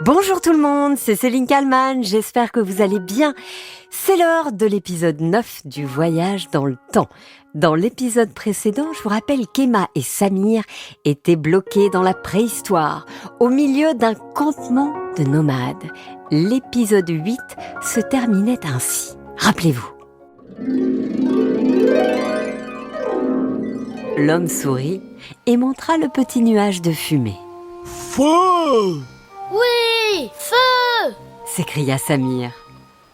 Bonjour tout le monde, c'est Céline Kallmann, j'espère que vous allez bien. C'est l'heure de l'épisode 9 du voyage dans le temps. Dans l'épisode précédent, je vous rappelle qu'Emma et Samir étaient bloqués dans la préhistoire, au milieu d'un campement de nomades. L'épisode 8 se terminait ainsi. Rappelez-vous. L'homme sourit et montra le petit nuage de fumée. Feu! Oui, feu! S'écria Samir.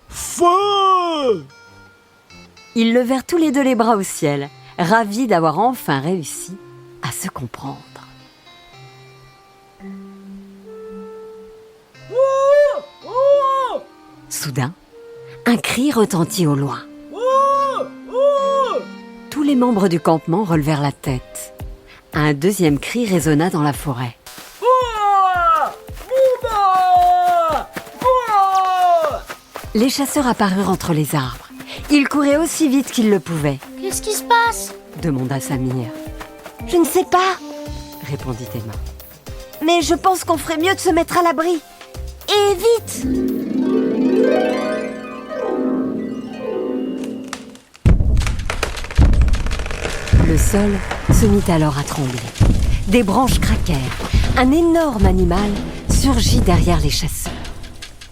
Feu! Ils levèrent tous les deux les bras au ciel, ravis d'avoir enfin réussi à se comprendre. Soudain, un cri retentit au loin. Tous les membres du campement relevèrent la tête. Un deuxième cri résonna dans la forêt. Les chasseurs apparurent entre les arbres. Ils couraient aussi vite qu'ils le pouvaient. Qu'est-ce qui se passe? Demanda Samir. Je ne sais pas, répondit Emma. Mais je pense qu'on ferait mieux de se mettre à l'abri. Et vite! Le sol se mit alors à trembler. Des branches craquèrent. Un énorme animal surgit derrière les chasseurs.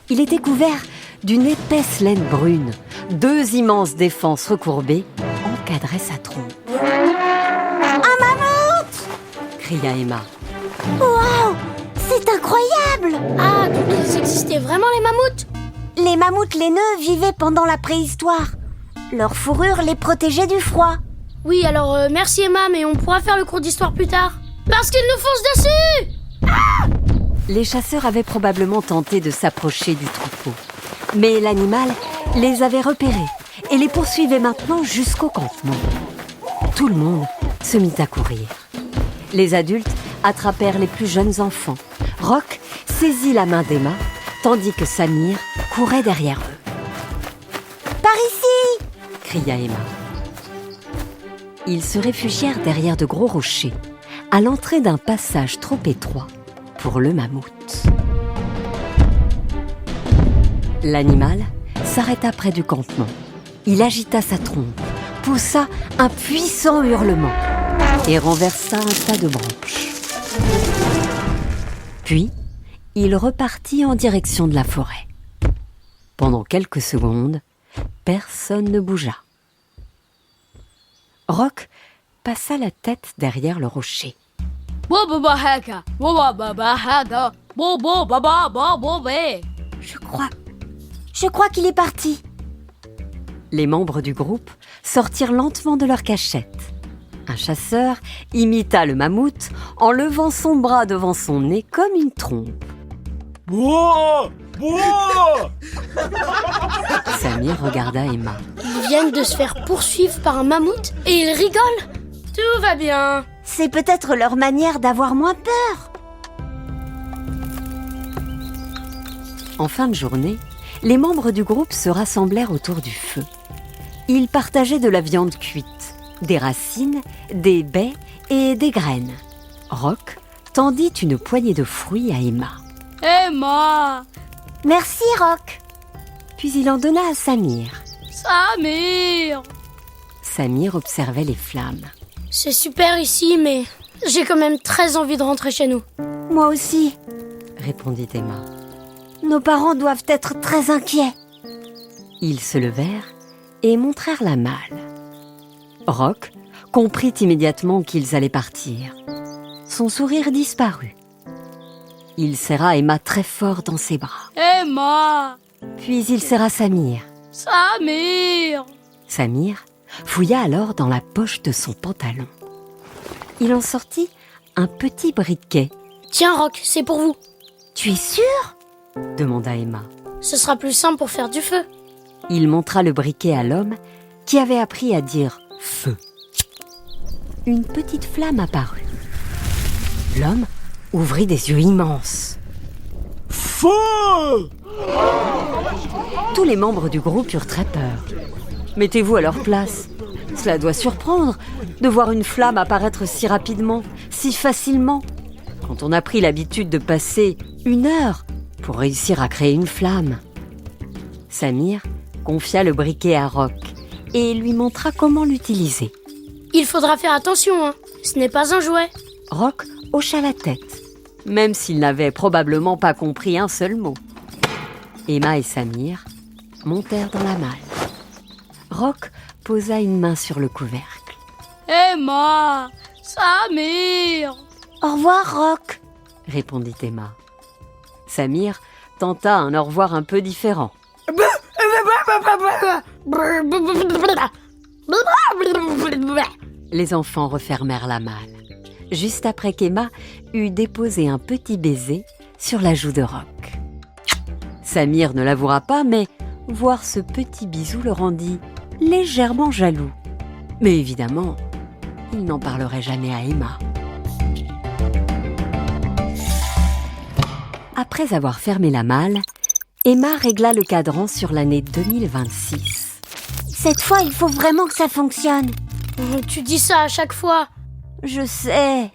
Il était couvert d'une épaisse laine brune. Deux immenses défenses recourbées encadraient sa trompe. Un mammouth! Cria Emma. Waouh! C'est incroyable! Ah, donc ils existaient vraiment les mammouths? Les mammouths laineux vivaient pendant la préhistoire. Leur fourrure les protégeait du froid. Oui, alors merci Emma, mais on pourra faire le cours d'histoire plus tard. Parce qu'ils nous foncent dessus! Les chasseurs avaient probablement tenté de s'approcher du troupeau. Mais l'animal les avait repérés et les poursuivait maintenant jusqu'au campement. Tout le monde se mit à courir. Les adultes attrapèrent les plus jeunes enfants. Rock saisit la main d'Emma, tandis que Samir courait derrière eux. « Par ici !» cria Emma. Ils se réfugièrent derrière de gros rochers, à l'entrée d'un passage trop étroit pour le mammouth. L'animal s'arrêta près du campement. Il agita sa trompe, poussa un puissant hurlement et renversa un tas de branches. Puis, il repartit en direction de la forêt. Pendant quelques secondes, personne ne bougea. Rock passa la tête derrière le rocher. Je crois qu'il est parti. Les membres du groupe sortirent lentement de leur cachette. Un chasseur imita le mammouth en levant son bras devant son nez comme une trompe. Bois! Bois! Samir regarda Emma. Ils viennent de se faire poursuivre par un mammouth et ils rigolent. Tout va bien. C'est peut-être leur manière d'avoir moins peur. En fin de journée, les membres du groupe se rassemblèrent autour du feu. Ils partageaient de la viande cuite, des racines, des baies et des graines. Rock tendit une poignée de fruits à Emma. Emma! Merci, Rock. Puis il en donna à Samir. Samir! Samir observait les flammes. C'est super ici, mais j'ai quand même très envie de rentrer chez nous. Moi aussi. Répondit Emma. Nos parents doivent être très inquiets. Ils se levèrent et montrèrent la malle. Rock comprit immédiatement qu'ils allaient partir. Son sourire disparut. Il serra Emma très fort dans ses bras. Emma! Puis il serra Samir. Samir! Samir fouilla alors dans la poche de son pantalon. Il en sortit un petit briquet. Tiens, Rock, c'est pour vous. Tu es sûr? Demanda Emma. Ce sera plus simple pour faire du feu. Il montra le briquet à l'homme qui avait appris à dire « feu ». Une petite flamme apparut. L'homme ouvrit des yeux immenses. Feu! Tous les membres du groupe eurent très peur. Mettez-vous à leur place. Cela doit surprendre de voir une flamme apparaître si rapidement, si facilement, quand on a pris l'habitude de passer 1 heure, pour réussir à créer une flamme. Samir confia le briquet à Roch et lui montra comment l'utiliser. Il faudra faire attention, hein. Ce n'est pas un jouet. Roch hocha la tête, même s'il n'avait probablement pas compris un seul mot. Emma et Samir montèrent dans la malle. Roch posa une main sur le couvercle. Emma, Samir. Au revoir, Roch. Répondit Emma. Samir tenta un au revoir un peu différent. Les enfants refermèrent la malle, juste après qu'Emma eut déposé un petit baiser sur la joue de Roch. Samir ne l'avouera pas, mais voir ce petit bisou le rendit légèrement jaloux. Mais évidemment, il n'en parlerait jamais à Emma. Après avoir fermé la malle, Emma régla le cadran sur l'année 2026. Cette fois, il faut vraiment que ça fonctionne. Tu dis ça à chaque fois. Je sais.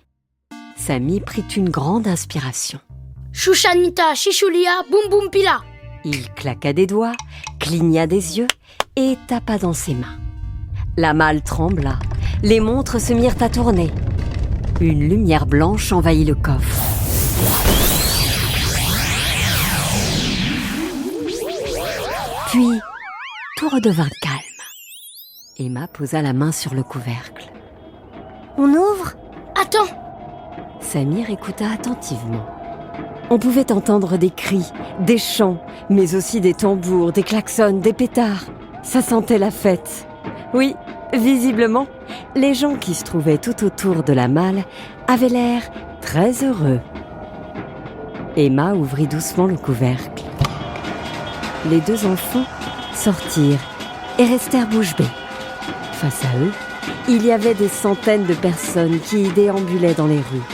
Samy prit une grande inspiration. Chouchanita, chichoulia, boum boum pila. Il claqua des doigts, cligna des yeux et tapa dans ses mains. La malle trembla, les montres se mirent à tourner. Une lumière blanche envahit le coffre. Puis, tout redevint calme. Emma posa la main sur le couvercle. On ouvre? Attends. Samir écouta attentivement. On pouvait entendre des cris, des chants, mais aussi des tambours, des klaxons, des pétards. Ça sentait la fête. Oui, visiblement, les gens qui se trouvaient tout autour de la malle avaient l'air très heureux. Emma ouvrit doucement le couvercle. Les deux enfants sortirent et restèrent bouche bée. Face à eux, il y avait des centaines de personnes qui y déambulaient dans les rues.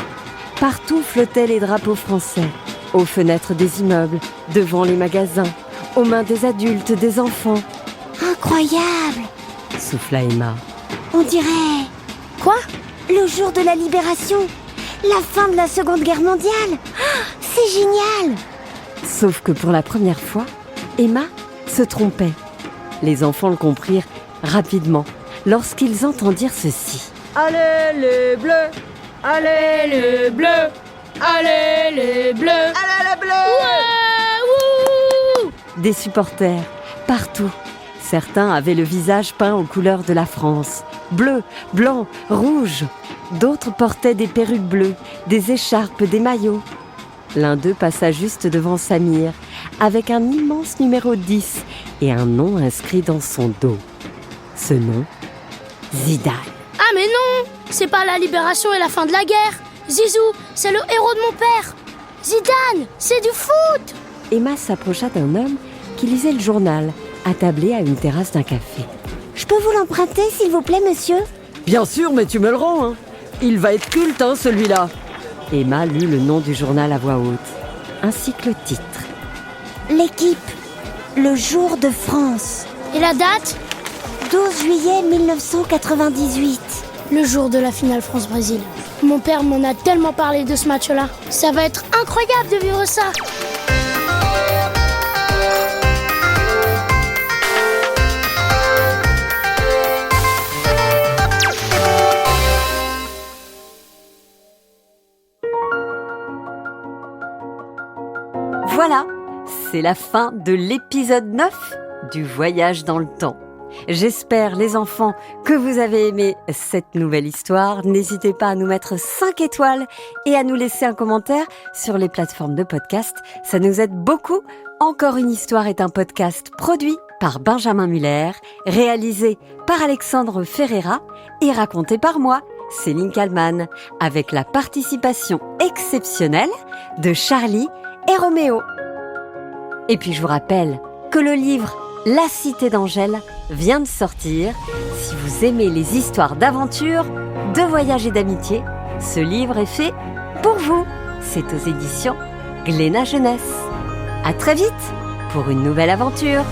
Partout flottaient les drapeaux français, aux fenêtres des immeubles, devant les magasins, aux mains des adultes, des enfants. Incroyable! Souffla Emma. On dirait... Quoi? Le jour de la libération! La fin de la Seconde Guerre mondiale! C'est génial! Sauf que pour la première fois, Emma se trompait. Les enfants le comprirent rapidement lorsqu'ils entendirent ceci. Allez les bleus! Allez les bleus! Allez les bleus! Allez les bleus! Ouais, wouh! Des supporters, partout. Certains avaient le visage peint aux couleurs de la France. Bleu, blanc, rouge. D'autres portaient des perruques bleues, des écharpes, des maillots. L'un d'eux passa juste devant Samir, avec un immense numéro 10 et un nom inscrit dans son dos. Ce nom, Zidane. Ah mais non! C'est pas la libération et la fin de la guerre. Zizou, c'est le héros de mon père. Zidane, c'est du foot. Emma s'approcha d'un homme qui lisait le journal, attablé à une terrasse d'un café. Je peux vous l'emprunter, s'il vous plaît, monsieur? Bien sûr, mais tu me le rends, hein. Il va être culte, hein, celui-là. Emma lut le nom du journal à voix haute, ainsi que le titre. L'équipe, le jour de France. Et la date? 12 juillet 1998. Le jour de la finale France-Brésil. Mon père m'en a tellement parlé de ce match-là. Ça va être incroyable de vivre ça. Voilà, c'est la fin de l'épisode 9 du Voyage dans le temps. J'espère, les enfants, que vous avez aimé cette nouvelle histoire. N'hésitez pas à nous mettre 5 étoiles et à nous laisser un commentaire sur les plateformes de podcast. Ça nous aide beaucoup. Encore une histoire est un podcast produit par Benjamin Muller, réalisé par Alexandre Ferreira et raconté par moi, Céline Kallmann, avec la participation exceptionnelle de Charlie et Roméo. Et puis je vous rappelle que le livre La Cité d'Angèle vient de sortir. Si vous aimez les histoires d'aventure, de voyage et d'amitié, ce livre est fait pour vous. C'est aux éditions Glénat Jeunesse. À très vite pour une nouvelle aventure.